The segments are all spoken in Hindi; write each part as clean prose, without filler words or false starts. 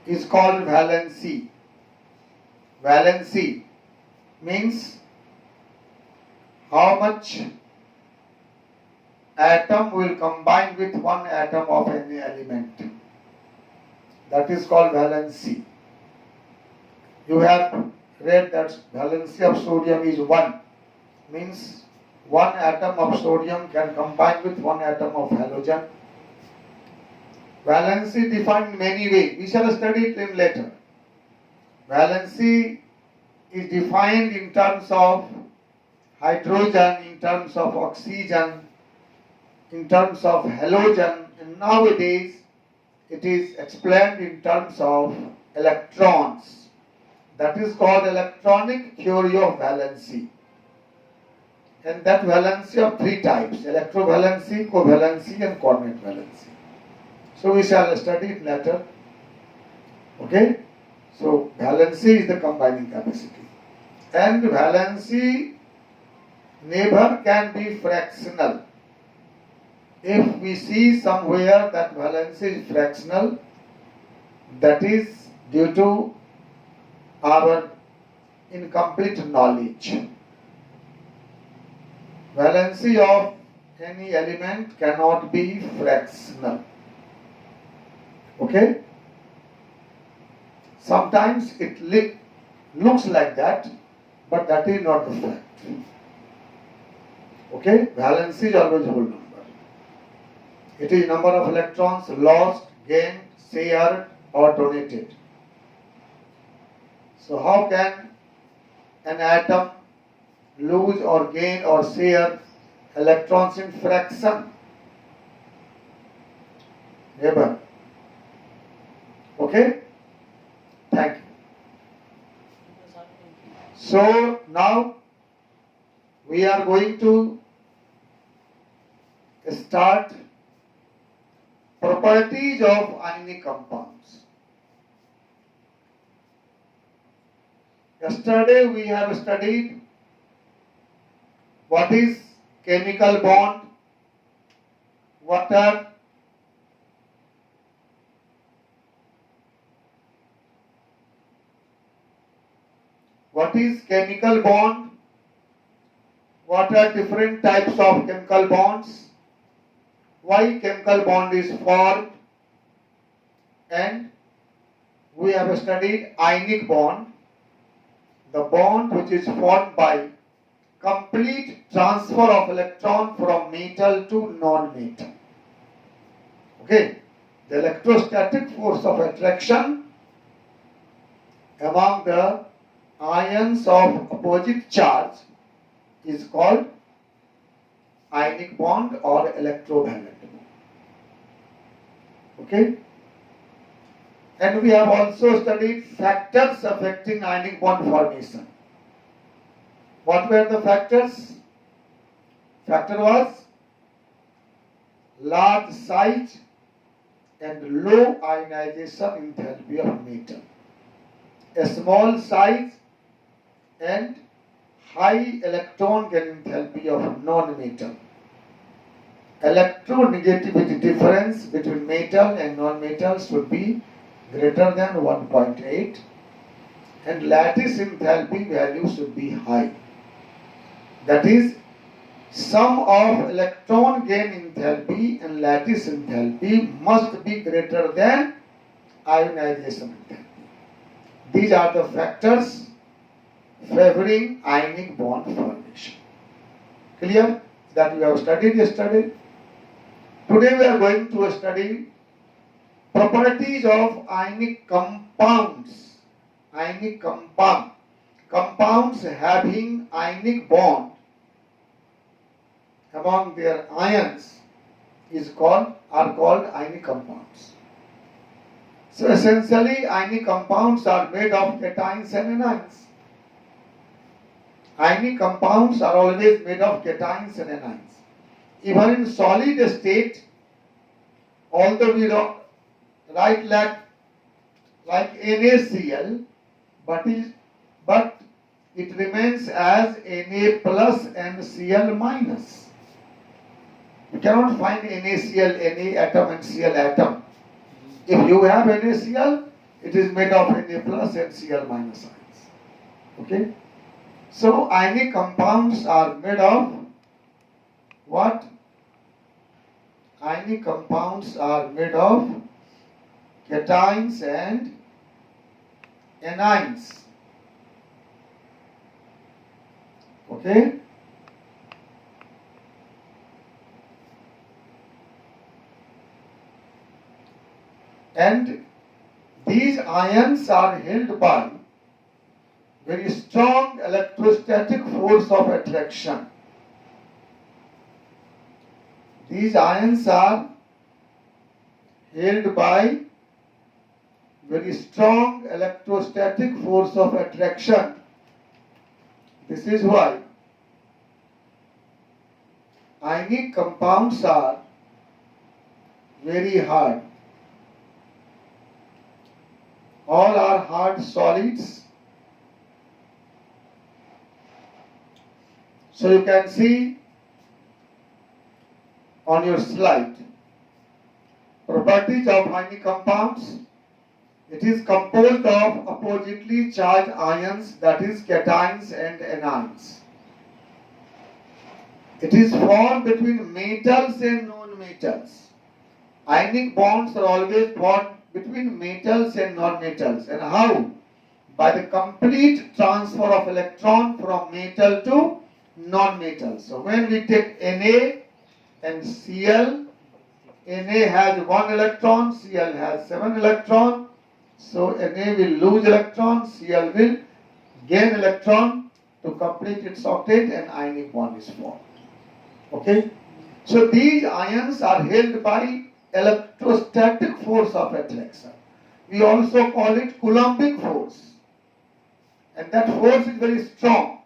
is called valency. Valency means how much atom will combine with one atom of any element. That is called valency. You have read that valency of sodium is 1, means one atom of sodium can combine with one atom of halogen. Valency defined in many ways. We shall study it in later. Valency is defined in terms of hydrogen, in terms of oxygen, in terms of halogen, and nowadays it is explained in terms of electrons. That is called electronic theory of valency. And that valency of 3 types: electrovalency, covalency, and coordinate valency. So we shall study it later. Okay? So valency is the combining capacity. And valency never can be fractional. If we see somewhere that valency is fractional, that is due to our incomplete knowledge. Valency of any element cannot be fractional. Okay? Sometimes it looks like that, but that is not the fact. Okay? Valency is always whole number. It is number of electrons lost, gained, shared, or donated. So how can an atom lose or gain or share electrons in fraction? Never. Okay? Thank you. So now we are going to start properties of ionic compounds. Yesterday we have studied what is chemical bond, what are chemical bond, what are different types of chemical bonds, why chemical bond is formed, and we have studied ionic bond, the bond which is formed by complete transfer of electron from metal to non-metal. Okay, the electrostatic force of attraction among the ions of opposite charge is called ionic bond or electrovalent bond. Okay? And we have also studied factors affecting ionic bond formation. What were the factors? Factor was large size and low ionization enthalpy of metal. A small size and high electron gain enthalpy of non-metal. Electronegativity difference between metal and non-metal should be greater than 1.8 and lattice enthalpy value should be high. That is, sum of electron gain enthalpy and lattice enthalpy must be greater than ionization enthalpy. These are the factors favoring ionic bond formation. Clear? That we have studied yesterday. Today we are going to study properties of ionic compounds. Ionic compound. Compounds having ionic bond among their ions are called ionic compounds. So essentially ionic compounds are made of cations and anions. Ionic compounds are always made of cations and anions. Even in solid state, although we write like NaCl, but it remains as Na plus and Cl minus. You cannot find NaCl, Na atom and Cl atom. If you have NaCl, it is made of Na plus and Cl minus ions. Okay? So ionic compounds are made of what? Ionic compounds are made of cations and anions. Okay? And these ions are held by very strong electrostatic force of attraction. These ions are held by very strong electrostatic force of attraction. This is why ionic compounds are very hard. All are hard solids. So you can see on your slide properties of ionic compounds. It is composed of oppositely charged ions, that is cations and anions. It is formed between metals and non-metals. Ionic bonds are always formed between metals and non-metals. And how? By the complete transfer of electron from metal to non-metal. So when we take Na and Cl, Na has 1 electron, Cl has 7 electron. So Na will lose electron, Cl will gain electron to complete its octet, and ionic bond is formed. Okay? So these ions are held by electrostatic force of attraction. We also call it Coulombic force. And that force is very strong.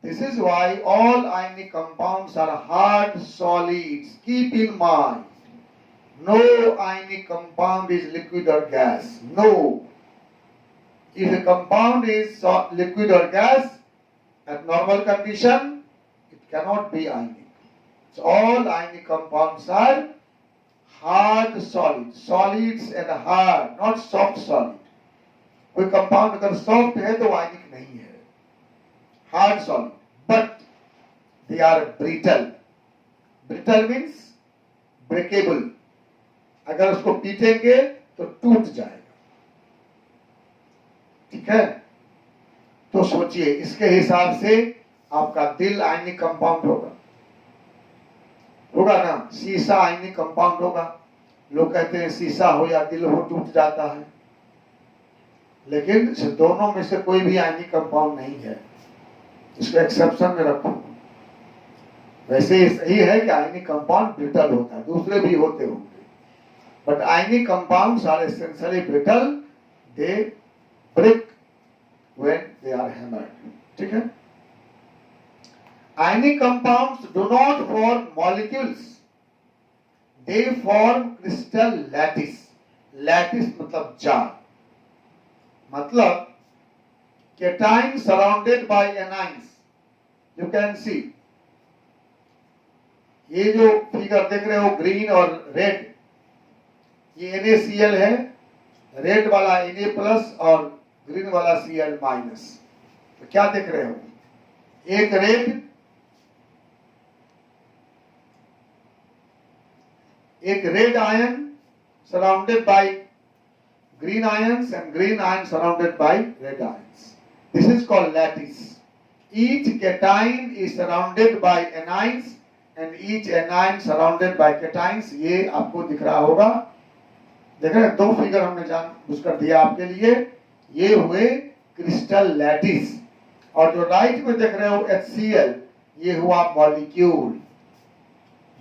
This is why all ionic compounds are hard solids. Keep in mind, no ionic compound is liquid or gas. No. If a compound is liquid or gas, at normal condition, it cannot be ionic. So all ionic compounds are hard solids. Solids and hard, not soft solid. कोई कंपाउंड अगर सॉफ्ट है तो आयनिक नहीं है, hard solid, but they are brittle. Brittle means breakable. अगर उसको पीटेंगे तो टूट जाएगा. ठीक है? तो सोचिए, इसके हिसाब से आपका दिल आयनिक कंपाउंड होगा, होगा ना. शीशा आयनिक कंपाउंड होगा. लोग कहते हैं शीशा हो या दिल हो टूट जाता है, लेकिन दोनों में से कोई भी आयनिक कंपाउंड नहीं है. इसको एक्सेप्शन में रखो. वैसे सही है कि आयनिक कंपाउंड ब्रिटल होता है, दूसरे भी होते होंगे, but ionic compounds are essentially brittle. They break when they are hammered. ठीक है? Ionic compounds do not form molecules. They form crystal lattice. Lattice मतलब जाल. मतलब cation surrounded by anions. You can see. ये जो फिगर देख रहे हो ग्रीन और रेड, ये NaCl है. रेड वाला Na प्लस और ग्रीन वाला Cl माइनस. तो क्या देख रहे हो? एक रेड, एक red ion surrounded by green ions and green ion surrounded by red ions. This is called lattice. Each cation is surrounded by anions and each anion surrounded by cations. ये आपको दिख रहा होगा. देख रहे हैं, दो फिगर हमने जानबूझकर दिया आपके लिए. ये हुए क्रिस्टल लैटिस. और जो राइट में देख रहे हो HCl, ये हुआ मॉलिक्यूल.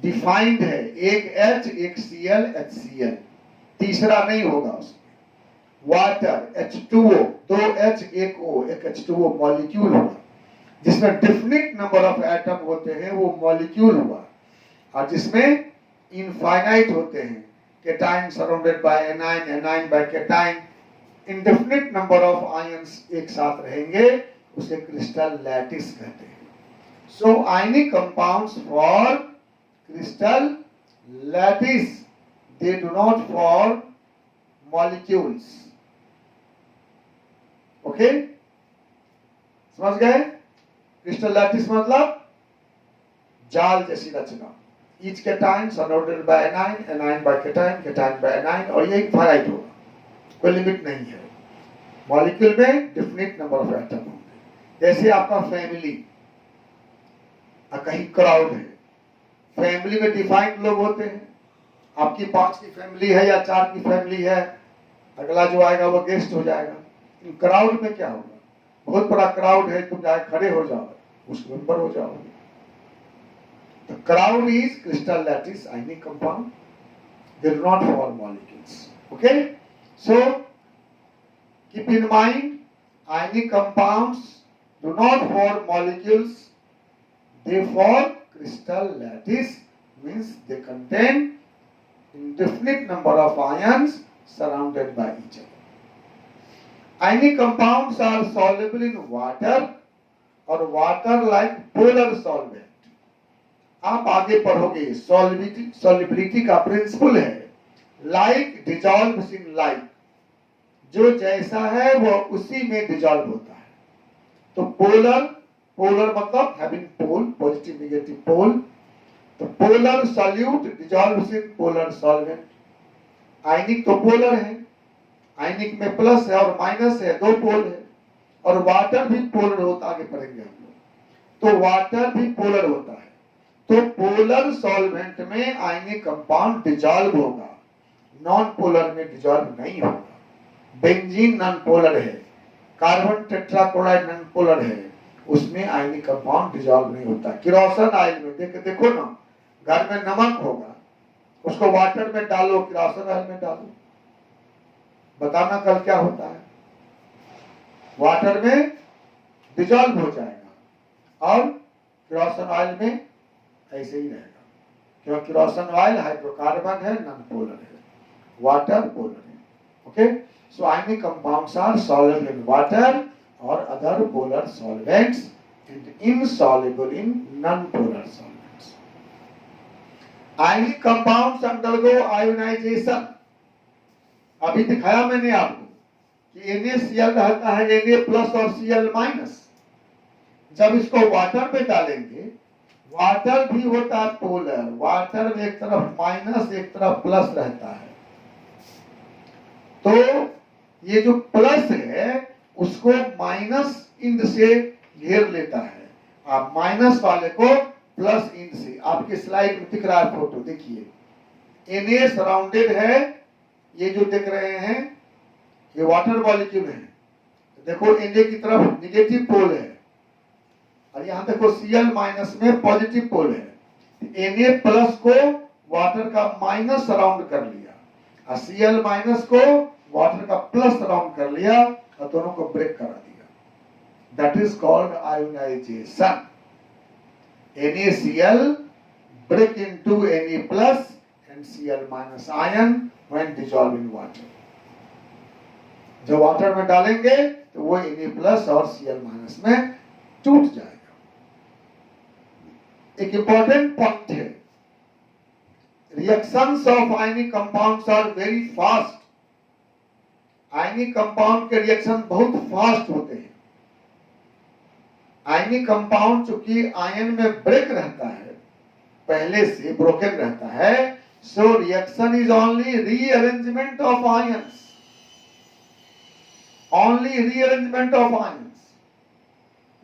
डिफाइंड है, एक H एक Cl HCl, तीसरा नहीं होगा उसमें. वाटर H2O, दो H एक O, एक H2O मॉलिक्यूल हुआ. जिसमें डिफिनिट नंबर ऑफ एटम होते हैं वो मॉलिक्यूल हुआ. और जिसमें इनफाइनाइट होते हैं, cation surrounded by anion, anion by cation, indefinite number of ions एक साथ रहेंगे, उसे क्रिस्टल लैटिस कहते हैं. So ionic compounds for crystal lattice. They do not form molecules. Okay, समझ गए? क्रिस्टल लैटिस मतलब जाल जैसी रचना। Each cation surrounded by anion, anion by cation, cation by anion, और ये इनफाइनाइट होगा, कोई लिमिट नहीं है। मॉलिक्यूल में डिफिनिट नंबर ऑफ एटम होंगे। जैसे आपका फैमिली, कहीं क्राउड है, फैमिली में डिफाइंड लोग होते हैं। आपकी 5 की फैमिली है या 4 की फैमिली है, अगला जो आएगा वो गेस्ट हो जाएगा। क्राउड में क्या होगा? बहुत बड़ा क्राउड है, तुम जाए खड़े हो जाओ, उस मेंबर हो जाओगे। The crowd is crystal lattice ionic compound. They do not form molecules. Okay? So, keep in mind, ionic compounds do not form molecules. They form crystal lattice, means they contain indefinite number of ions surrounded by each other. Ionic compounds are soluble in water or water like polar solvent. आप आगे पढ़ोगे, सॉल्युबिलिटी का प्रिंसिपल है लाइक डिजॉल्व्स इन लाइक, जो जैसा है वो उसी में डिजॉल्व होता है। तो पोलर मतलब having pole, positive negative pole. तो polar solute dissolves in polar solvent. Ionic तो पोलर है, आयनिक में प्लस है और माइनस है, 2 पोल है। और वाटर भी पोलर होता, आगे पढ़ेंगे हम लोग। तो वाटर भी पोलर होता है। तो पोलर सॉल्वेंट में आयनिक कंपाउंड डिजॉल्व होगा, नॉन पोलर में डिजॉल्व नहीं होगा। बेंजीन नॉन पोलर है, कार्बन टेट्राक्लोराइड नॉन पोलर है, उसमें आयनिक कंपाउंड डिजॉल्व नहीं होता। किरोसिन ऑयल में देखो ना, घर में नमक होगा, उसको वाटर में डालो, किरोसिन ऑयल में डालो, बताना कल क्या होता है? वाटर में डिजॉल्व हो जाएगा और किरोसिन ऑयल में ऐसे ही रहेगा, क्योंकि किरोसिन ऑयल हाइड्रोकार्बन है, नॉन पोलर है, वाटर पोलर है। Okay, so ionic compounds are soluble in water or other polar solvents and insoluble in non-polar solvents. Ionic compounds undergo ionization. अभी दिखाया मैंने आपको कि NaCl रहता है Na प्लस और Cl माइनस। जब इसको वाटर में डालेंगे, वाटर भी होता है पोलर, वाटर में एक तरफ माइनस एक तरफ प्लस रहता है। तो ये जो प्लस है उसको माइनस इंद से घेर लेता है, आप माइनस वाले को प्लस इंद से। आपके स्लाइड में दिख रहा है फोटो, देखिए Na सराउंडेड है, ये जो देख रहे हैं ये वाटर मॉलिक्यूल है। देखो Na की तरफ निगेटिव पोल है और यहाँ देखो Cl माइनस में पॉजिटिव पोल है। Na प्लस को वाटर का माइनस सराउंड कर लिया और Cl माइनस को वाटर का प्लस सराउंड कर लिया और दोनों को ब्रेक करा दिया। That is called ionisation. NaCl break into Na plus and Cl minus ion when dissolved in water. जब वाटर में डालेंगे तो वो Na प्लस और Cl माइनस में टूट जाएगा। एक इंपॉर्टेंट पॉइंट है, reactions of ionic compounds are very fast. Ionic compound के रिएक्शन बहुत फास्ट होते हैं। आयनिक कंपाउंड चूंकि आयन में ब्रेक रहता है, पहले से ब्रोकन रहता है, so reaction is only rearrangement of ions, only rearrangement of ions,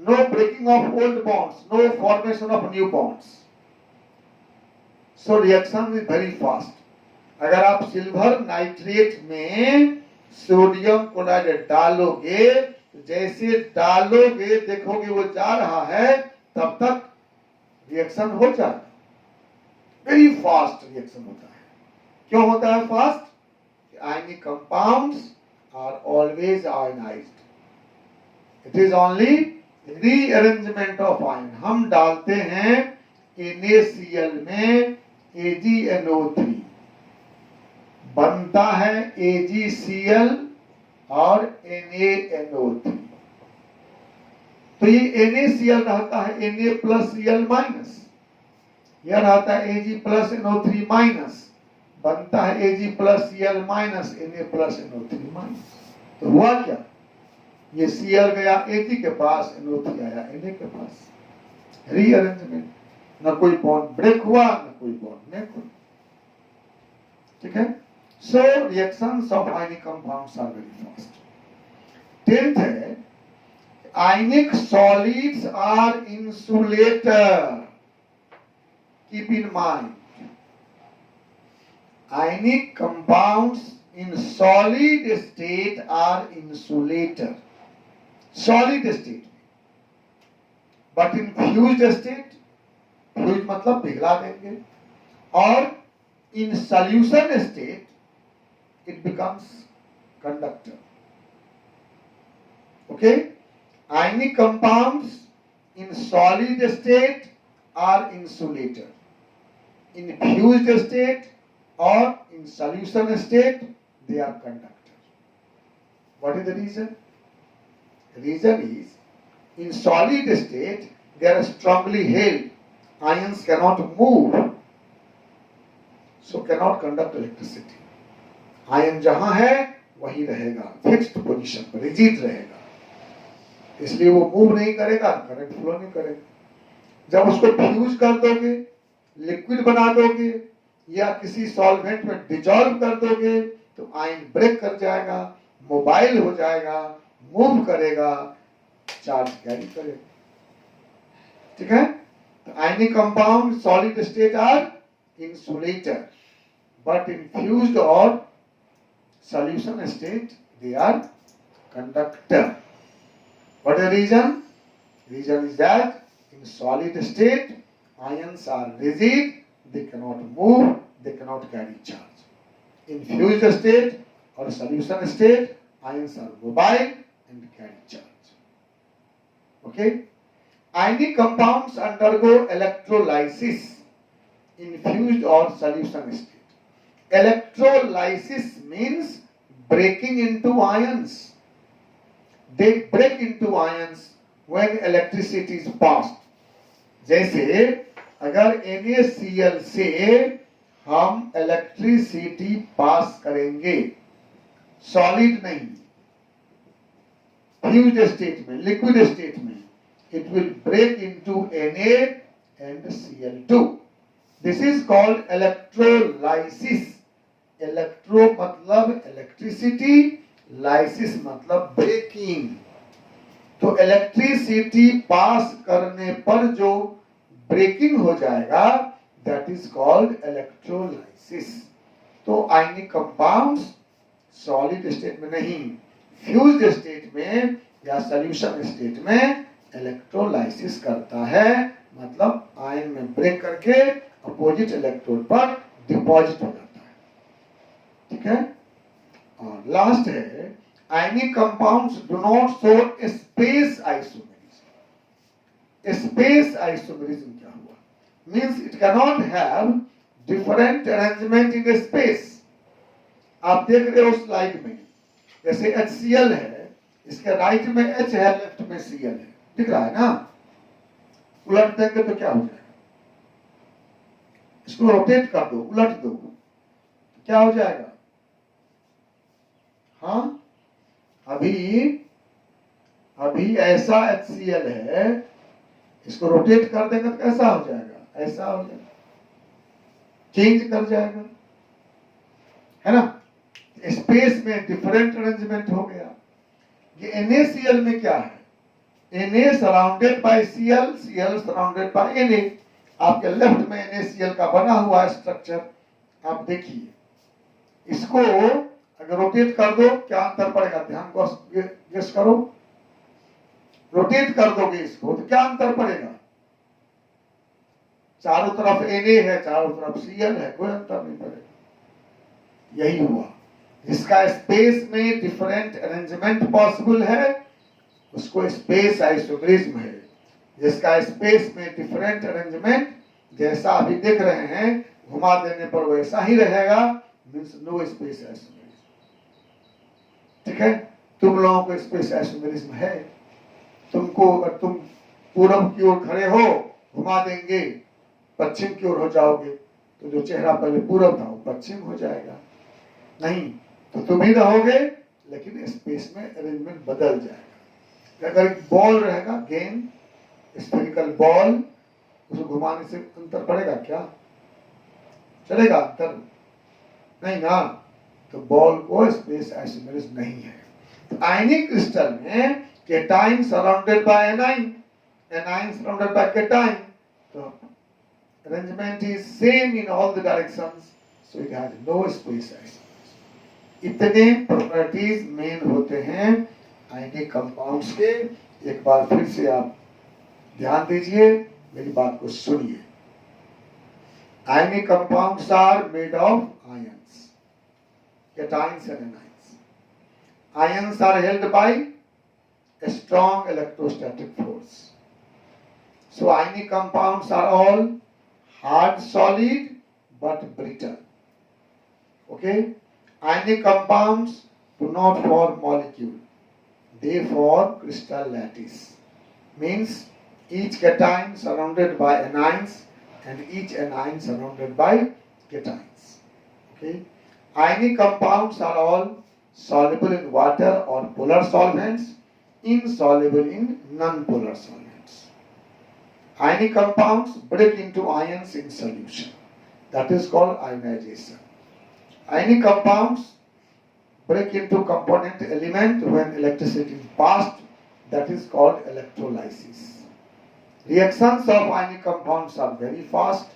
no breaking of old bonds, no formation of new bonds. So reaction is very fast. अगर आप सिल्वर नाइट्रेट में सोडियम क्लोराइड डालोगे, जैसे डालोगे देखोगे वो जा रहा है, तब तक रिएक्शन हो जाएगा। वेरी फास्ट रिएक्शन होता है। क्यों होता है fast? Ionic compounds are always ionised. It is only rearrangement of ion. हम डालते हैं NaCl में AgNO3, बनता है AgCl और NaNO3। तो ये NaCl रहता है Na प्लस Cl माइनस, यह रहता है Ag प्लस NO3 माइनस, बनता है Ag plus Cl minus Na plus NO3 minus. तो हुआ क्या? ये Cl गया Ag के पास, NO3 आया Na के पास, रीअरेंजमेंट, ना कोई बॉन्ड ब्रेक हुआ ना कोई बॉन्ड मेक हुआ, ठीक है। So reactions of ionic compounds are very fast. 10th है ionic solids are insulator, keep in mind, ionic compounds in solid state are insulator, solid state, but in fused state, fused मतलब पिघला देंगे, और in solution state it becomes conductor, okay। Ionic compounds in solid state are insulator, in fused state or in solution state they are conductor. What is the reason? The reason is in solid state they are strongly held, ions cannot move, so cannot conduct electricity. Ion जहां है वहीं रहेगा, फिक्स्ड पोजीशन पर, रिजिड रहेगा, इसलिए वो मूव नहीं करेगा, करंट फ्लो नहीं करेगा। जब उसको फ्यूज कर दोगे, लिक्विड बना दोगे या किसी सॉल्वेंट में डिजॉल्व कर दोगे तो आयन ब्रेक कर जाएगा, मोबाइल हो जाएगा, मूव करेगा, चार्ज कैरी करेगा, ठीक है। तो ionic compound solid state are insulator, but in fused और solution state they are conductor. What is the reason? Reason is that in solid state ions are rigid, they cannot move, they cannot carry charge. In fused state or solution state ions are mobile and carry charge, okay। Ionic compounds undergo electrolysis in fused or solution state. Electrolysis means breaking into ions. They break into ions when electricity is passed. जैसे अगर NaCl से हम इलेक्ट्रिसिटी पास करेंगे, सॉलिड नहीं, फ्यूज्ड स्टेट में, लिक्विड स्टेट में, it will break into Na and Cl2. This is called electrolysis. Electro मतलब इलेक्ट्रिसिटी, लाइसिस मतलब ब्रेकिंग। तो इलेक्ट्रिसिटी पास करने पर जो ब्रेकिंग हो जाएगा दैट इज कॉल्ड इलेक्ट्रोलाइसिस। तो आयनिक कंपाउंड्स सॉलिड स्टेट में नहीं, फ्यूज्ड स्टेट में या सॉल्यूशन स्टेट में इलेक्ट्रोलाइसिस करता है, मतलब आयन में ब्रेक करके अपोजिट इलेक्ट्रोड पर डिपॉजिट हो जाता है, ठीक है। और लास्ट है ionic compounds do not show space isomerism. Space isomerism क्या हुआ? Means it can not have different arrangement in space. आप देख रहे हो स्लाइड में, जैसे HCl है, इसके राइट में H है, लेफ्ट में Cl है, दिख रहा है ना? उलट देंगे तो क्या हो जाएगा? इसको रोटेट कर दो, उलट दो, क्या हो जाएगा? हाँ, अभी ऐसा HCl है, इसको रोटेट कर देंगे तो कैसा हो जाएगा? ऐसा हो जाएगा, चेंज कर जाएगा, है ना? स्पेस में डिफरेंट अरेंजमेंट हो गया। ये NaCl में क्या है? Na surrounded by Cl, Cl surrounded by Na। आपके लेफ्ट में NaCl का बना हुआ स्ट्रक्चर आप देखिए, इसको अगर रोटेट कर दो क्या अंतर पड़ेगा? ध्यान को गेस करो, रोटेट कर दोगे इसको तो क्या अंतर पड़ेगा? चारों तरफ Na है, चारों तरफ Cl है, कोई अंतर नहीं पड़ेगा। यही हुआ, जिसका स्पेस में डिफरेंट अरेंजमेंट पॉसिबल है उसको स्पेस आइसोमेरिज्म है। जिसका स्पेस में डिफरेंट अरेंजमेंट जैसा अभी देख रहे हैं, घुमा देने पर वैसा ही रहेगा, मींस नो स्पेस आइसोमेरिज्म, ठीक है। तुम लोगों को स्पेस आइसोमेरिज्म है। तुमको अगर तुम पूरब की ओर खड़े हो, घुमा देंगे, पश्चिम की ओर हो जाओगे तो जो चेहरा पहले पूरब था वो पश्चिम हो जाएगा। नहीं तो तुम ही रहोगे, लेकिन स्पेस में अरेंजमेंट बदल जाएगा। अगर एक बॉल रहेगा, गेंद, स्फेरिकल बॉल, उसको घुमाने से अंतर पड़ेगा क्या? चलेगा अंतर? नहीं ना। तो बॉल को स्पेस आइसोमेरिज्म नहीं है। तो आयनिक क्रिस्टल में cation surrounded by anion, A9 surrounded by cation, तो arrangement is same in all the directions, so it has no space isomerism. इतने प्रॉपर्टीज मेन होते हैं आयनिक कंपाउंड्स के। एक बार फिर से आप ध्यान दीजिए, मेरी बात को सुनिए। Ionic compounds are made of ions, cations and anions. Ions are held by a strong electrostatic force. So ionic compounds are all hard solid but brittle. Okay? Ionic compounds do not form molecule. They form crystal lattice. Means each cation surrounded by anions and each anion surrounded by cations. Okay? Ionic compounds are all soluble in water or polar solvents, insoluble in non-polar solvents. Ionic compounds break into ions in solution. That is called ionization. Ionic compounds break into component element when electricity is passed. That is called electrolysis. Reactions of ionic compounds are very fast,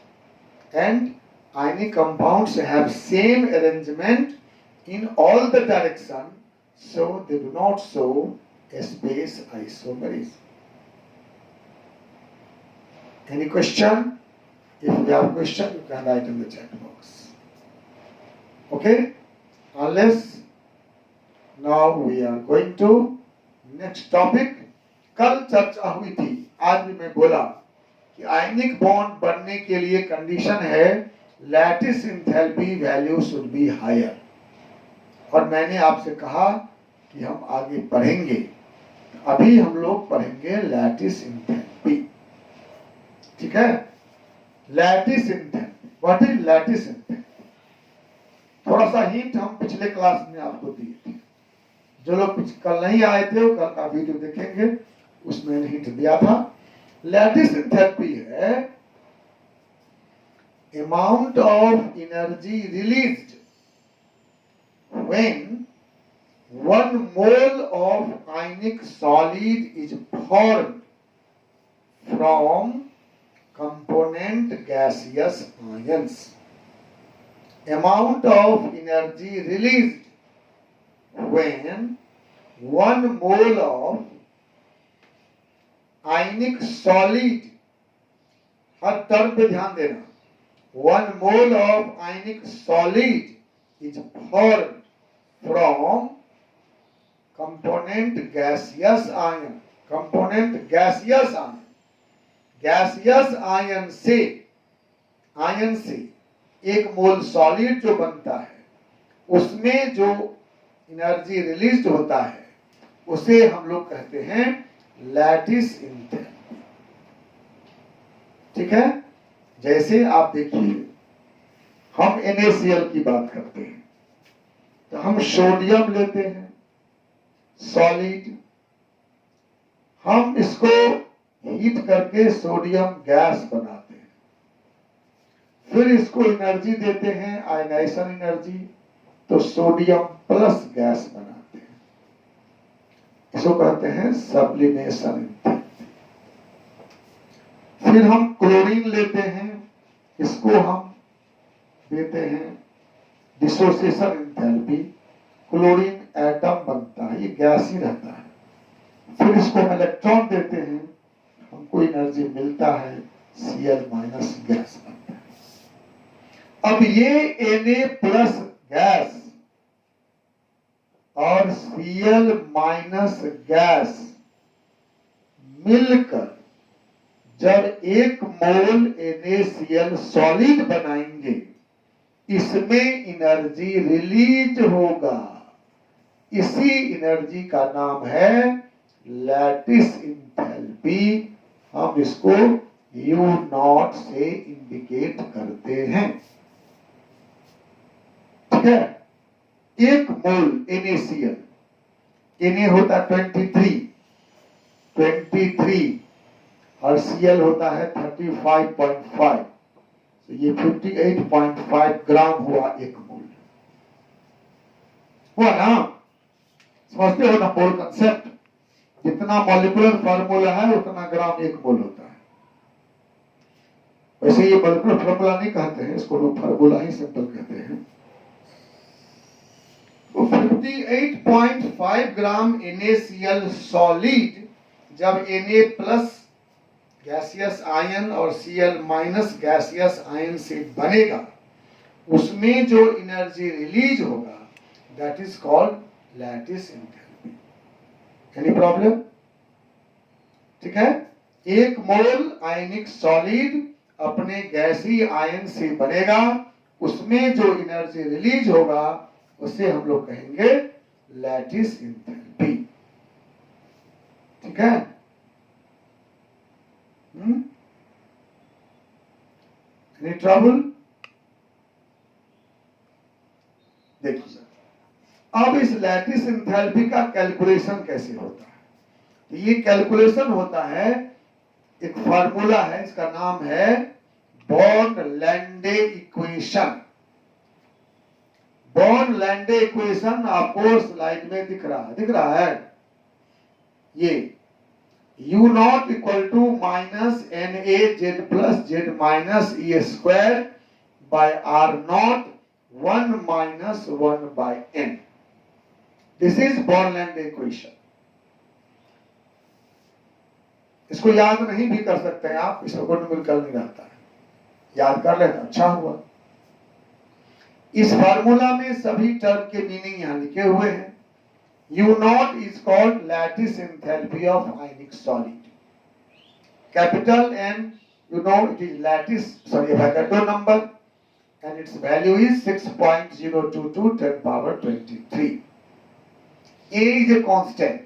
and ionic compounds have same arrangement in all the direction, so they do not show a space isomerism. Any question? If you have a question, you can write in the chat box. Okay? Unless now we are going to next topic. कल चर्चा हुई थी, आज भी मैं बोला कि आयनिक बॉन्ड बनने के लिए कंडीशन है lattice enthalpy value should be higher. और मैंने आपसे कहा कि हम आगे पढ़ेंगे, अभी हम लोग पढ़ेंगे लैटिस एंथैल्पी। ठीक है? Lattice enthalpy, what is lattice enthalpy? थोड़ा सा हिंट हम पिछले क्लास में आपको दिए थे। जो लोग कल नहीं आए थे वो कल का वीडियो देखेंगे, उसमें हिंट दिया था। लैटिस एंथैल्पी है amount of energy released when 1 mole of ionic solid is formed from component gaseous ions. Amount of energy released when 1 mole of ionic solid, her term पे ध्यान देना, 1 mole of ionic solid is formed from component gaseous ion. Component gaseous ion. Gaseous ion से 1 मोल सॉलिड जो बनता है, उसमें जो एनर्जी रिलीज होता है उसे हम लोग कहते हैं लैटिस एंथैल्पी। ठीक है? जैसे आप देखिए, हम NaCl की बात करते हैं तो हम सोडियम लेते हैं सॉलिड, हम इसको हीट करके सोडियम गैस बनाते हैं, फिर इसको एनर्जी देते हैं आयनाइजेशन एनर्जी, तो सोडियम प्लस गैस बनाते हैं, इसको कहते हैं सब्लिमेशन एंथैल्पी। फिर हम क्लोरीन लेते हैं, इसको हम देते हैं डिसोसिएशन एंथैल्पी, क्लोरीन एटम बनता है, ये गैस ही रहता है, फिर इसको हम इलेक्ट्रॉन देते हैं, हमको एनर्जी मिलता है, Cl माइनस गैस बनता है। अब ये Na प्लस गैस और Cl माइनस गैस मिलकर जब 1 मोल NaCl सॉलिड बनाएंगे, इसमें एनर्जी रिलीज होगा, इसी एनर्जी का नाम है लैटिस एंथैल्पी। हम इसको U0 से इंडिकेट करते हैं। ठीक है? 1 मोल NaCl, Na होता 23, 23 और Cl होता है 35.5, तो ये 58.5 ग्राम हुआ एक मोल। हुआ ना? समझते हो ना मोल कंसेप्ट? जितना मॉलिक्यूलर फार्मूला है उतना ग्राम एक मोल होता है। वैसे ये मॉलिक्यूलर फार्मूला नहीं कहते हैं, इसको लोग फार्मूला ही सिंपल कहते हैं। तो 58.5 ग्राम NaCl सॉलिड जब Na प्लस गैसियस आयन और Cl माइनस गैसियस आयन से बनेगा, उसमें जो एनर्जी रिलीज होगा that is called lattice enthalpy. Any problem? ठीक है, एक मोल आयनिक सॉलिड अपने गैसीय आयन से बनेगा, उसमें जो एनर्जी रिलीज होगा उसे हम लोग कहेंगे लैटिस एंथैल्पी। ठीक है? Any trouble? देखिए, अब इस लैटिस एंथैल्पी का कैलकुलेशन कैसे होता है? तो ये कैलकुलेशन होता है, एक फार्मूला है, इसका नाम है बॉर्न-लैंडे इक्वेशन। बॉर्न-लैंडे इक्वेशन आपको स्लाइड में दिख रहा है। ये U naught equal to minus NaZ plus Z minus E square by R naught 1 minus 1 by N। This is Born Lande equation. इसको याद नहीं भी कर सकते हैं आप, इसमें कोई न्यूमेरिकल नहीं रहता है, याद कर लेते अच्छा हुआ। इस फार्मूला में सभी टर्म के मीनिंग यहां लिखे हुए हैं। U naught is called lattice enthalpy of ionic solid. Capital N, you know it is lattice, sorry, Avogadro number, and its value is 6.022 10 power 23. A is a constant.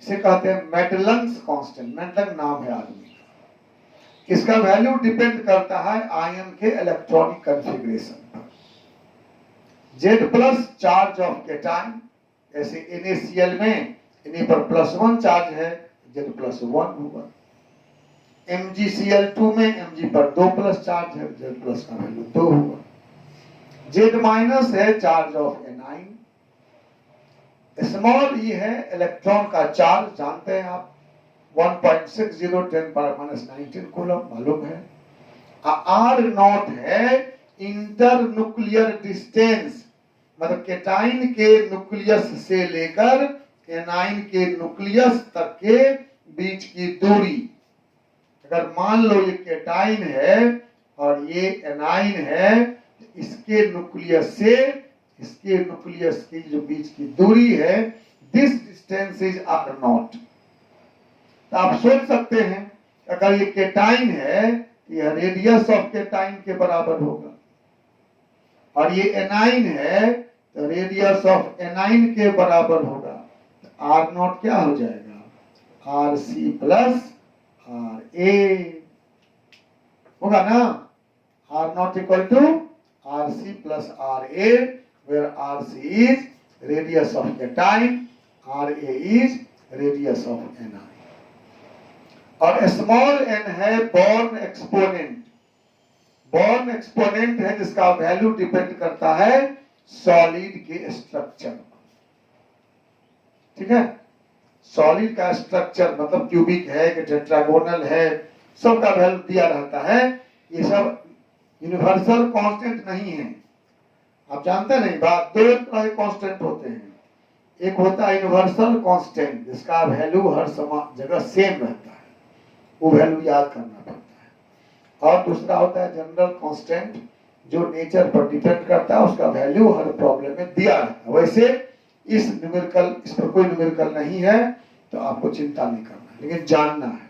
इसे कहते हैं मेडलंग्स कांस्टेंट। मेडलंग नाम है आदमी का। इसका वैल्यू डिपेंड करता है आयन के इलेक्ट्रॉनिक कॉन्फ़िगरेशन पर। Z plus charge of cation, ऐसे NaCl में Na पर +1 चार्ज है, Z प्लस 1 होगा। MgCl2 में Mg पर 2 प्लस चार्ज है, Z प्लस का वैल्यू 2 होगा। Z माइनस है charge of anion. Small e है इलेक्ट्रॉन का चार्ज, जानते हैं आप, 1.60 10 पावर माइनस 19 कूलम, मालूम है। R नॉट है इंटर न्यूक्लियर डिस्टेंस, मतलब कैटाइन के न्यूक्लियस से लेकर एनाइन के न्यूक्लियस तक के बीच की दूरी। अगर मान लो ये कैटाइन है और ये एनाइन है, इसके न्यूक्लियस से इसके न्यूक्लियस की जो बीच की दूरी है, this distance is R not. तो आप सोच सकते हैं अगर ये कैटाइन है, यह रेडियस ऑफ कैटाइन के बराबर होगा, और ये एनाइन है तो रेडियस ऑफ एनाइन के बराबर होगा। तो R नॉट क्या हो जाएगा? RC प्लस RA होगा ना। R naught equal to RC plus RA, where RC is radius of cation, RA is radius of anion। और स्मॉल n है बॉर्न एक्सपोनेंट। बॉर्न एक्सपोनेंट है जिसका वैल्यू डिपेंड करता है सॉलिड के स्ट्रक्चर। ठीक है, सॉलिड का स्ट्रक्चर मतलब क्यूबिक है कि टेट्रागोनल है, सबका वैल्यू दिया रहता है। ये सब यूनिवर्सल कांस्टेंट नहीं है, आप जानते नहीं बात। दो तरह के कांस्टेंट होते हैं, एक होता है यूनिवर्सल कांस्टेंट जिसका वैल्यू हर जगह सेम रहता है, वो वैल्यू याद करना पड़ता है। और दूसरा होता है जनरल कांस्टेंट जो नेचर पर डिपेंड करता है, उसका वैल्यू हर प्रॉब्लम में दिया रहता है। वैसे इस पर कोई न्यूमेरिकल नहीं है, तो आपको चिंता नहीं करना, लेकिन जानना है।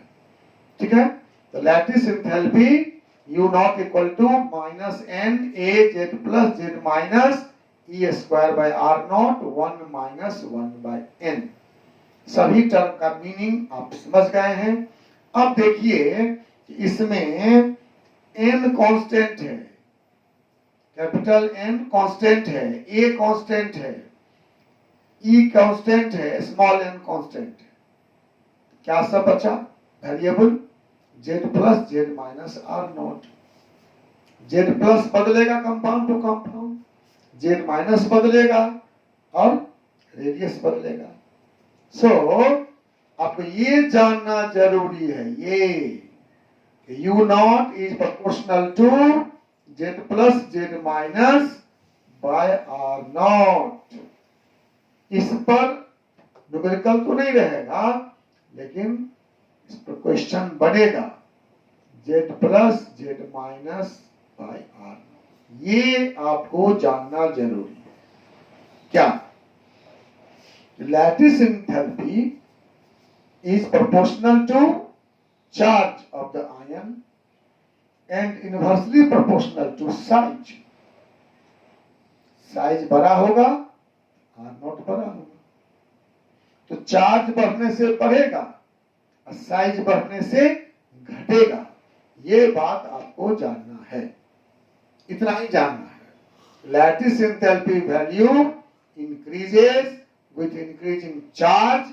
ठीक है, तो lattice enthalpy U naught equal to minus NaZ plus Z minus E square by R naught 1 minus 1 by N। सभी टर्म का मीनिंग आप समझ गए हैं। अब देखिए इसमें N कांस्टेंट है, कैपिटल N कांस्टेंट है, A कांस्टेंट है, E कांस्टेंट है, स्मॉल n कांस्टेंट है। क्या सब बचा? Variable Z plus Z minus R naught. Z plus बदलेगा compound to compound, Z minus बदलेगा और रेडियस बदलेगा। सो आपको ये जानना जरूरी है, ये U naught is proportional to Z plus Z minus by R naught. इस पर न्यूमेरिकल तो नहीं रहेगा, लेकिन इस पर क्वेश्चन बनेगा, Z plus Z minus by R naught. ये आपको जानना जरूरी है। क्या? Lattice enthalpy is proportional to charge of the ion and inversely proportional to size. Size बड़ा होगा, R नॉट बड़ा होगा। तो चार्ज बढ़ने से बढ़ेगा और साइज बढ़ने से घटेगा। ये बात आपको जानना है, इतना ही जानना है। Lattice enthalpy value increases with increasing charge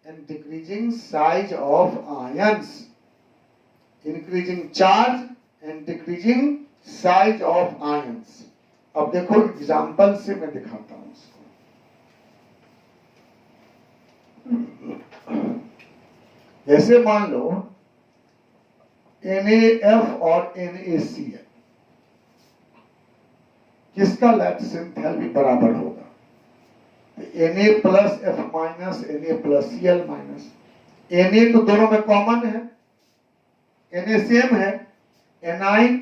and decreasing size of ions. Increasing charge and decreasing size of ions. अब देखो एग्जाम्पल से मैं दिखाता हूं इसको। जैसे मान लो NaF और NaCl, किसका लैटिस एंथैल्पी बराबर होगा? Na plus F minus Na plus Cl minus. Na तो दोनों में कॉमन है, Na सेम है, anion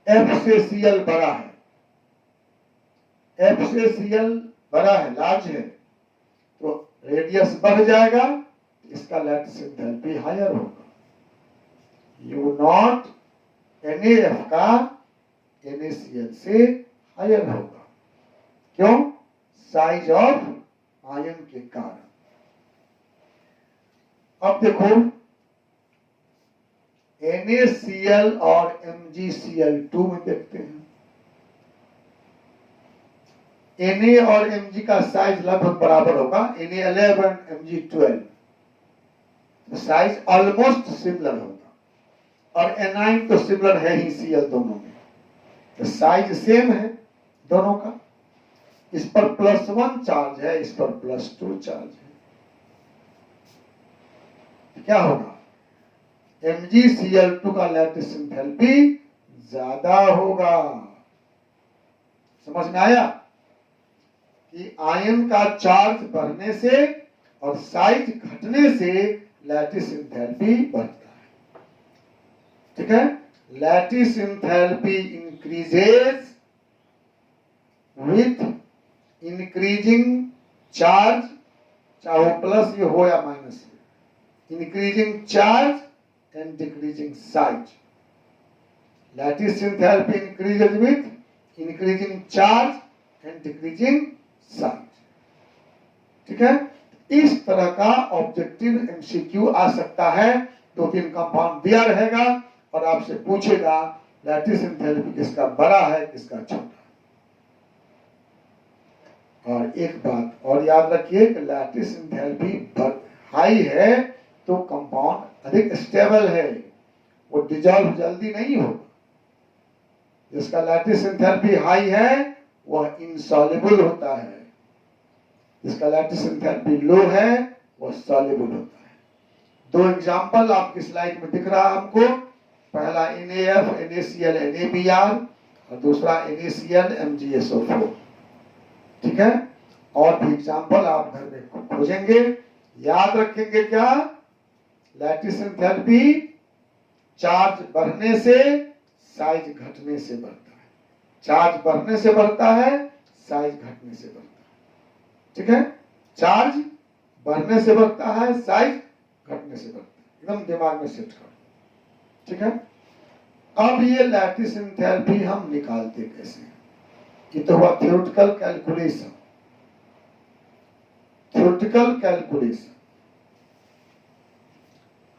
F से Cl बड़ा है, F से Cl बड़ा है, लार्ज है, तो रेडियस बढ़ जाएगा, इसका लैटिस एंथैल्पी हायर होगा। U नॉट NaF का NaCl से हायर होगा। क्यों? साइज ऑफ आयन के कारण। अब देखो NaCl और MgCl2 में देखते हैं। Na और Mg का साइज लगभग बराबर होगा, Na11 Mg12, तो साइज ऑलमोस्ट सिमिलर होगा। और anion तो सिमिलर है ही Cl दोनों में, तो साइज सेम है दोनों का। इस पर +1 चार्ज है, इस पर +2 चार्ज है, क्या होगा? MgCl2 का लैटिस एंथैल्पी ज्यादा होगा। समझ में आया कि आयन का चार्ज बढ़ने से और साइज घटने से लैटिस एंथैल्पी बढ़ता है। ठीक है? Lattice enthalpy increases with increasing charge, चाहे वो प्लस ये हो या minus, increasing charge and decreasing size. Lattice enthalpy increases with increasing charge and decreasing size. ठीक है? इस तरह का ऑब्जेक्टिव एमसीक्यू आ सकता है। 2-3 कंपाउंड दिया रहेगा और आपसे पूछेगा लैटिस एंथैल्पी किसका बड़ा है, किसका छोटा। और एक बात और याद रखिए कि लैटिस एंथैल्पी हाई है तो कंपाउंड अधिक स्टेबल है, वो डिजॉल्व जल्दी नहीं होगा। जिसका लैटिस एंथैल्पी हाई है वह इनसॉल्युबल होता है, जिसका लैटिस एंथैल्पी लो है वह सॉल्युबल होता है। 2 एग्जांपल आपकी स्लाइड में दिख रहा है हमको। पहला NaF NaCl NaBr और दूसरा NaCl MgSO4। ठीक है? और भी एग्जाम्पल आप घर में खोजेंगे, याद रखेंगे। क्या? लैटिस एंथैल्पी चार्ज बढ़ने से साइज घटने से बढ़ता है, चार्ज बढ़ने से बढ़ता है, साइज घटने से बढ़ता है। ठीक है? चार्ज बढ़ने से बढ़ता है, साइज घटने से बढ़ता है। एकदम दिमाग में सेट करो। ठीक है? अब ये लैटिस एंथैल्पी हम निकालते कैसे? ये तो हुआ थ्योरेटिकल कैलकुलेशन। थ्योरेटिकल कैलकुलेशन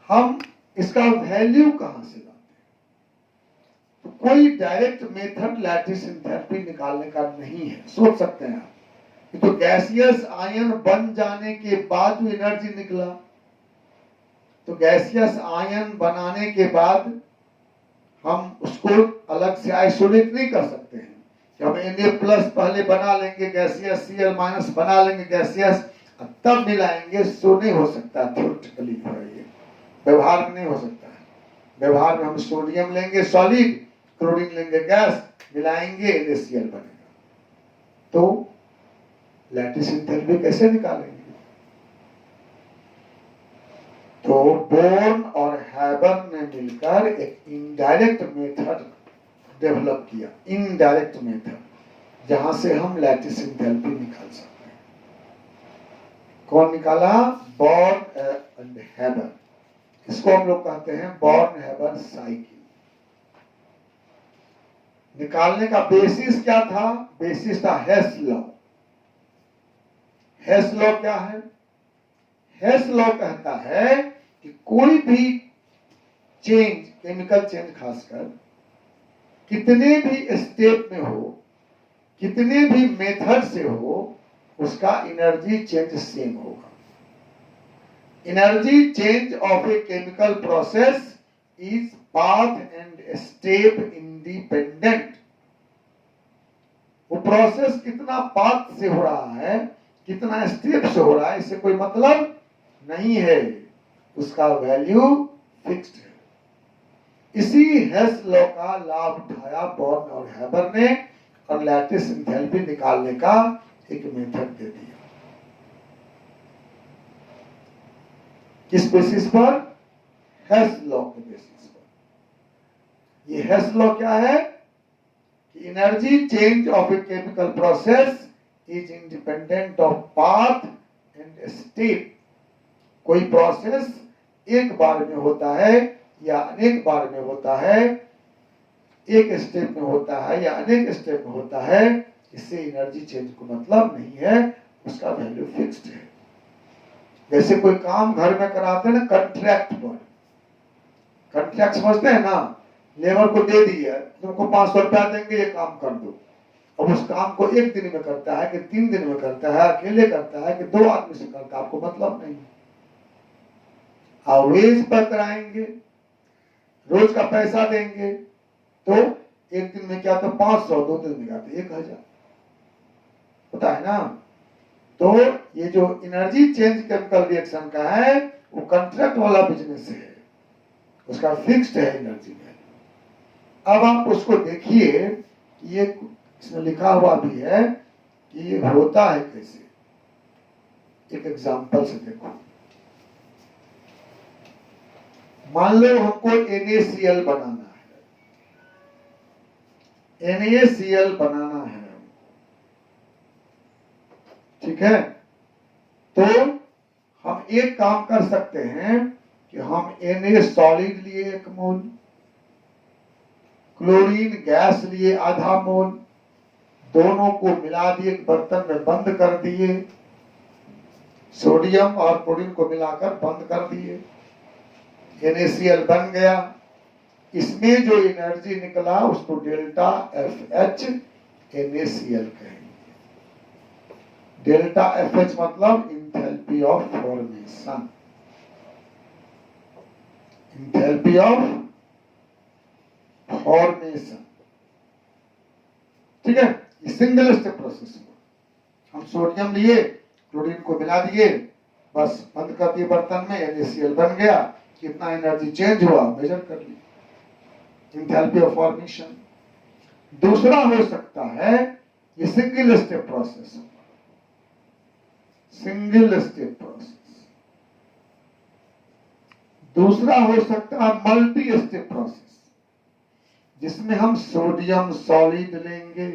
हम इसका वैल्यू कहां से लाते हैं? तो कोई डायरेक्ट मेथड लैटिस एंथैल्पी निकालने का नहीं है। सोच सकते हैं आप, तो गैसियस आयन बन जाने के बाद जो एनर्जी निकला तो गैसियस आयन बनाने के बाद हम उसको अलग से आइसोलेट नहीं कर सकते हैं कि हम Na+ पहले बना लेंगे गैसियस, Cl- बना लेंगे गैसियस, तब मिलाएंगे। सो नहीं हो सकता, थ्योरेटिकली ये व्यवहार में नहीं हो सकता है। व्यवहार में हम सोडियम लेंगे सॉलिड, क्लोरीन लेंगे गैस, मिलाएंगे NaCl बनेगा। तो लैटिस एंथैल्पी कैसे निकालेंगे? तो बोर्न और हैबर ने मिलकर एक इनडायरेक्ट मेथड डेवलप किया, इनडायरेक्ट मेथड, जहां से हम लैटिस एंथैल्पी निकाल सकते हैं। कौन निकाला? Born and Haber. इसको हम लोग कहते हैं बोर्न हैबर साइकिल। निकालने का बेसिस क्या था? बेसिस था हेस लॉ। हेस लॉ क्या है? हेस लॉ कहता है कि कोई भी चेंज, केमिकल चेंज खासकर, कितने भी स्टेप में हो, कितने भी मेथड से हो, उसका एनर्जी चेंज सेम होगा। Energy change of a chemical process is path and step independent. वो प्रोसेस कितना पाथ से हो रहा है, कितना स्टेप से हो रहा है, इससे कोई मतलब नहीं है, उसका वैल्यू फिक्स्ड है। इसी हेस लॉ का लाभ उठाया बोर्न और हैबर ने और लैटिस एंथैल्पी निकालने का एक मेथड दे दिया। किस बेसिस पर? हेस लॉ के बेसिस पर। ये हेस लॉ क्या है कि energy change of a chemical process is independent of path and step. कोई प्रोसेस एक बार में होता है या अनेक बार में होता है, एक स्टेप में होता है या अनेक स्टेप में होता है, इससे एनर्जी चेंज को मतलब नहीं है, उसका वैल्यू फिक्स्ड है। जैसे कोई काम घर में कराते हैं ना, कॉन्ट्रैक्ट पर, कॉन्ट्रैक्ट समझते हैं ना, लेबर को दे दिया, तुमको 500 रुपया देंगे, ये काम कर दो। अब उस काम को एक दिन में करता है कि 3 दिन में करता है, अकेले करता है कि 2 आदमी से करता है, आपको मतलब नहीं। वेज पर कराएंगे, रोज का पैसा देंगे, तो एक दिन में क्या तो 500, 2 दिन में क्या तो 1000 होता है ना। तो ये जो एनर्जी चेंज केमिकल रिएक्शन का है, वो कॉन्ट्रैक्ट वाला बिजनेस है, उसका फिक्स्ड है एनर्जी में। अब आप उसको देखिए, ये इसमें लिखा हुआ भी है कि ये होता है कैसे। एक एग्जांपल से देखो, मान लो हमको NaCl बनाना है, NaCl बनाना है, ठीक है। तो हम एक काम कर सकते हैं कि हम Na सॉलिड लिए 1 मोल, क्लोरीन गैस लिए आधा मोल, दोनों को मिला दिए, एक बर्तन में बंद कर दिए, सोडियम और क्लोरीन को मिलाकर बंद कर दिए, NaCl बन गया। इसमें जो एनर्जी निकला उसको डेल्टा FH NaCl कहेंगे। डेल्टा FH मतलब enthalpy of formation, enthalpy of formation, ठीक है। सिंगल स्टेप प्रोसेस में हम सोडियम लिए, क्लोरीन को मिला दिए, बस बंद कर दिए बर्तन में, NaCl बन गया। कितना एनर्जी चेंज हुआ मेजर कर ली, इंथैल्पी ऑफ फॉर्मेशन। दूसरा हो सकता है ये single step process, single step process. दूसरा हो सकता है मल्टी स्टेप प्रोसेस, जिसमें हम सोडियम सॉलिड लेंगे,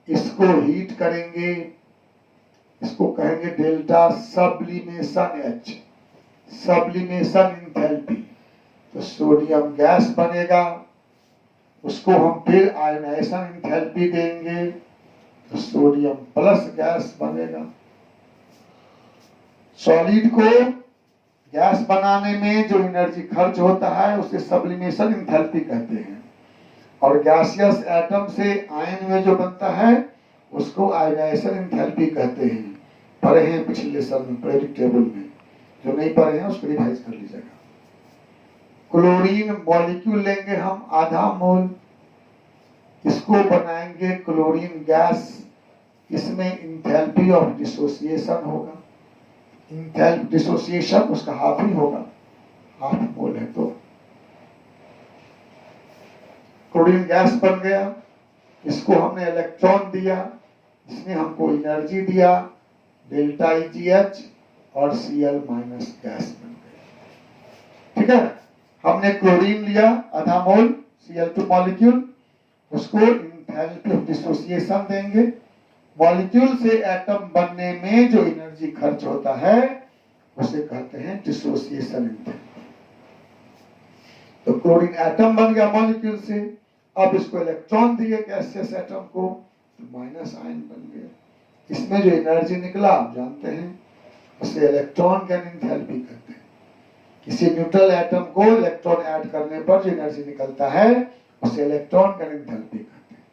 इसको हीट करेंगे, इसको कहेंगे delta sublimation H, sublimation enthalpy. तो सोडियम गैस बनेगा, उसको हम फिर आयनाइजेशन इंथैल्पी देंगे, तो सोडियम प्लस गैस बनेगा। सॉलिड को गैस बनाने में जो एनर्जी खर्च होता है उसे सब्लिमेशन इंथैल्पी कहते हैं, और गैसियस एटम से आयन में जो बनता है उसको आयनाइजेशन इंथैल्पी कहते हैं। पढ़े हैं पिछले लेसन में पीरियोडिक टेबल में, जो नहीं पढ़े हैं उसको रिवाइज कर लीजिएगा। क्लोरीन मॉलिक्यूल लेंगे हम आधा मोल, इसको बनाएंगे क्लोरीन गैस। इसमें इंथैल्पी ऑफ डिसोसिएशन होगा, इंथैल्पी डिसोसिएशन उसका हाफ ही होगा, हाफ मोल है तो क्लोरीन गैस बन गया। इसको हमने इलेक्ट्रॉन दिया, इसने हमको एनर्जी दिया डेल्टा EgH और Cl माइनस गैस बन गया। ठीक है, हमने क्लोरीन लिया आधा मोल Cl2 मॉलिक्यूल, उसको इंथैल्पी ऑफ डिसोसिएशन देंगे। मॉलिक्यूल से एटम बनने में जो एनर्जी खर्च होता है उसे कहते हैं डिसोसिएशन एंथैल्पी। तो क्लोरीन एटम बन गया मॉलिक्यूल से, अब इसको इलेक्ट्रॉन दिए गैसियस एटम को, तो माइनस आयन बन गया। इसमें जो एनर्जी निकला आप जानते हैं, उसे इलेक्ट्रॉन गैन एंथैल्पी कहते हैं। किसी न्यूट्रल एटम को इलेक्ट्रॉन ऐड करने पर जो एनर्जी निकलता है उसे इलेक्ट्रॉन गैन एंथैल्पी कहते हैं।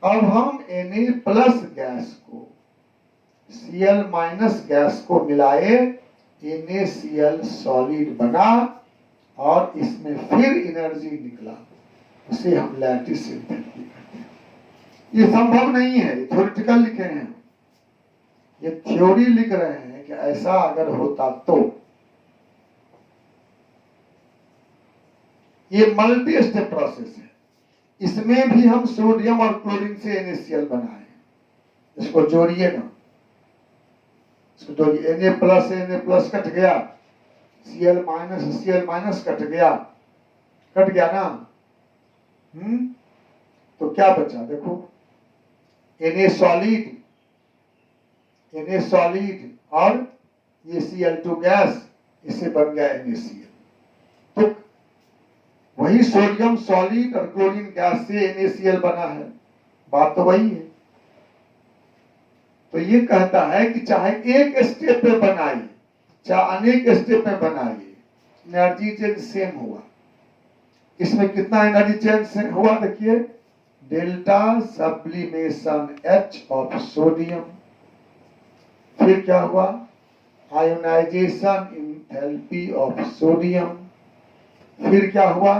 अब हम Na प्लस गैस को Cl माइनस गैस को मिलाए, NaCl सॉलिड बना और इसमें फिर एनर्जी निकला, उसे हम लैटिस एंथैल्पी कहते हैं। ये संभव नहीं है, ये थ्योरेटिकल लिखे हैं, ये थ्योरी लिख रहे हैं कि ऐसा अगर होता तो। ये मल्टी स्टेप प्रोसेस है, इसमें भी हम सोडियम और क्लोरीन से NaCl बनाए। इसको जोड़िए ना, इसको जोड़िए, Na प्लस से Na प्लस कट गया, Cl माइनस कट गया ना। तो क्या बचा देखो, Na सॉलिड और ये Cl2 गैस, इससे बन गया NaCl। तो वही सोडियम सॉलिड और क्लोरीन गैस से NaCl बना है, बात तो वही है। तो ये कहता है कि चाहे एक स्टेप पे बनाइए चाहे अनेक स्टेप में बनाइए, एनर्जी चेंज सेम हुआ। इसमें कितना एनर्जी चेंज हुआ देखिए, delta sublimation H of sodium, फिर क्या हुआ, आयोनाइजेशन इंथैल्पी ऑफ सोडियम, फिर क्या हुआ,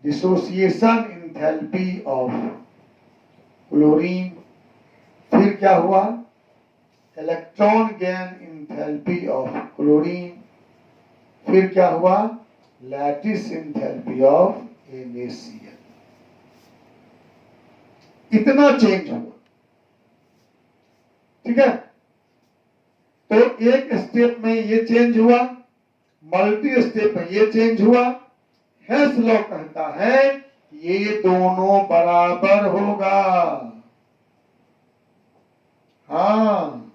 डिसोसिएशन इंथैल्पी ऑफ क्लोरीन, फिर क्या हुआ, electron gain enthalpy of chlorine, फिर क्या हुआ, लैटिस इंथैल्पी ऑफ NaCl। इतना चेंज हुआ। ठीक है, तो एक स्टेप में ये चेंज हुआ, मल्टी स्टेप में ये चेंज हुआ। हेस लॉ कहता है ये दोनों बराबर होगा। हाँ,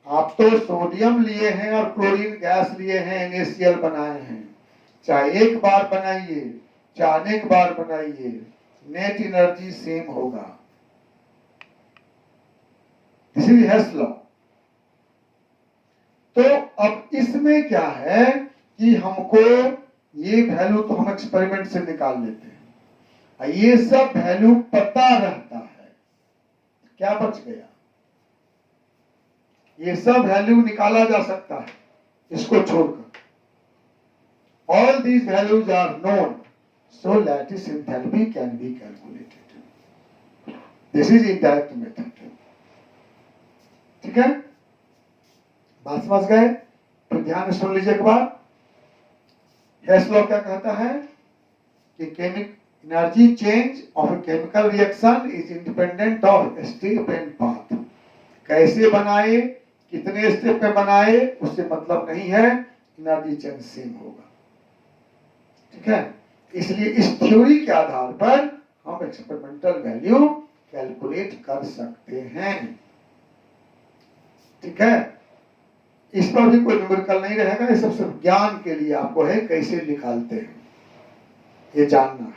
आप तो सोडियम लिए हैं और क्लोरीन गैस लिए हैं, NaCl बनाए हैं, चाहे एक बार बनाइए चाहे अनेक बार बनाइए, नेट एनर्जी सेम होगा। This is Hess law. तो अब इसमें क्या है कि हमको ये वैल्यू तो हम एक्सपेरिमेंट से निकाल लेते हैं, ये सब वैल्यू पता रहता है, क्या बच गया, ये सब वैल्यू निकाला जा सकता है इसको छोड़कर। All these values are known, so lattice enthalpy can be calculated. This is indirect method. ठीक है, बात समझ गए? तो ध्यान से सुन लीजिए एक बार। हेस लॉ क्या कहता है कि energy change of a chemical reaction is independent of step and path. कैसे बनाए, कितने स्टेप पे बनाए, उससे मतलब नहीं है, एनर्जी चेंज सेम होगा। ठीक है, इसलिए इस थ्योरी के आधार पर हम एक्सपेरिमेंटल वैल्यू कैलकुलेट कर सकते हैं। ठीक है, इस पर भी कोई न्यूमेरिकल नहीं रहेगा, ये सब सिर्फ ज्ञान के लिए आपको है, कैसे निकालते हैं ये जानना है,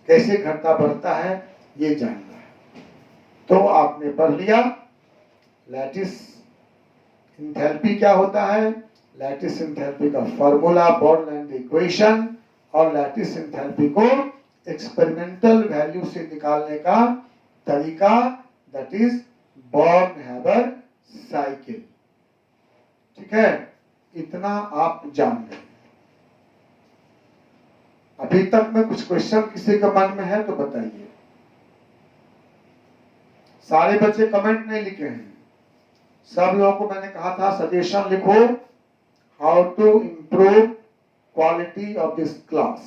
कैसे घटता बढ़ता है ये जानना है। तो आपने पढ़ लिया लैटिस एंथैल्पी क्या होता है, लैटिस एंथैल्पी का फॉर्मूला, बोर्नलाइन इक्वेशन, और लैटिस एंथैल्पी को एक्सपेरिमेंटल वैल्यू से निकालने का तरीका, that is Bob have a cycle. ठीक है, इतना आप जान गए। अभी तक में कुछ क्वेश्चन किसी के मन में है तो बताइए। सारे बच्चे कमेंट नहीं लिखे हैं। सब लोगों को मैंने कहा था सजेशन लिखो, how to improve quality of this class.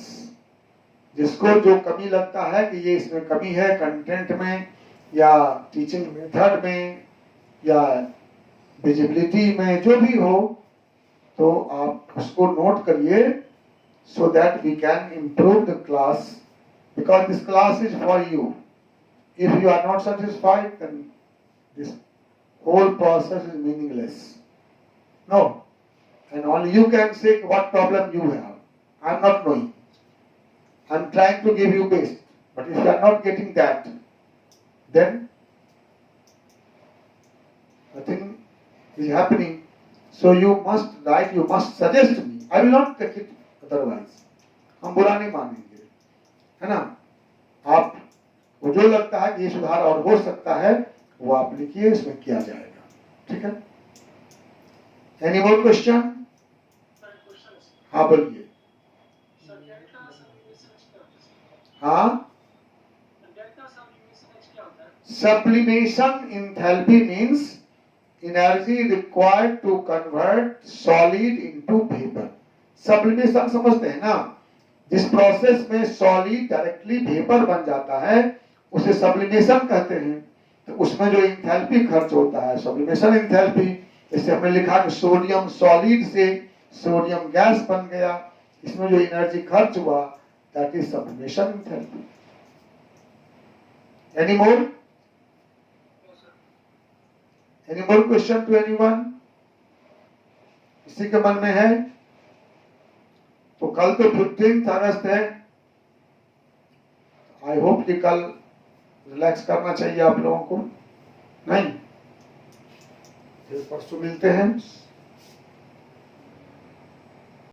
जिसको जो कमी लगता है कि ये इसमें कमी है कंटेंट में या टीचिंग मेथड में या विजिबिलिटी में, जो भी हो, तो आप उसको नोट करिए, so that we can improve the class, because this class is for you. If you are not satisfied, then this whole process is meaningless. No, and only you can say what problem you have. I am not knowing. I am trying to give you best, but if you are not getting that, then nothing is happening. So you must write, you must suggest me. I will not take it otherwise. हम बुरा नहीं मानेंगे, है ना। आप वो जो लगता है कि ये सुधार और हो सकता है वो आप लिखिए, इसमें किया जाएगा। ठीक है, एनी मोर क्वेश्चन? हाँ बोलिए। हाँ, sublimation enthalpy means energy required to convert solid into vapour. Sublimation समझते हैं ना, जिस प्रोसेस में सॉलिड डायरेक्टली वेपर बन जाता है उसे सब्लिमेशन कहते हैं। तो उसमें जो इंथैल्पी खर्च होता है, सब्लिमेशन इंथैल्पी, जैसे हमने लिखा कि सोडियम सॉलिड से सोडियम गैस बन गया, इसमें जो एनर्जी खर्च हुआ that is sublimation enthalpy. Any more? Any more question to anyone? किसी के मन में है? तो कल तो 15 अगस्त है। आई होप कि कल रिलैक्स करना चाहिए आप लोगों को, नहीं? फिर परसों मिलते हैं।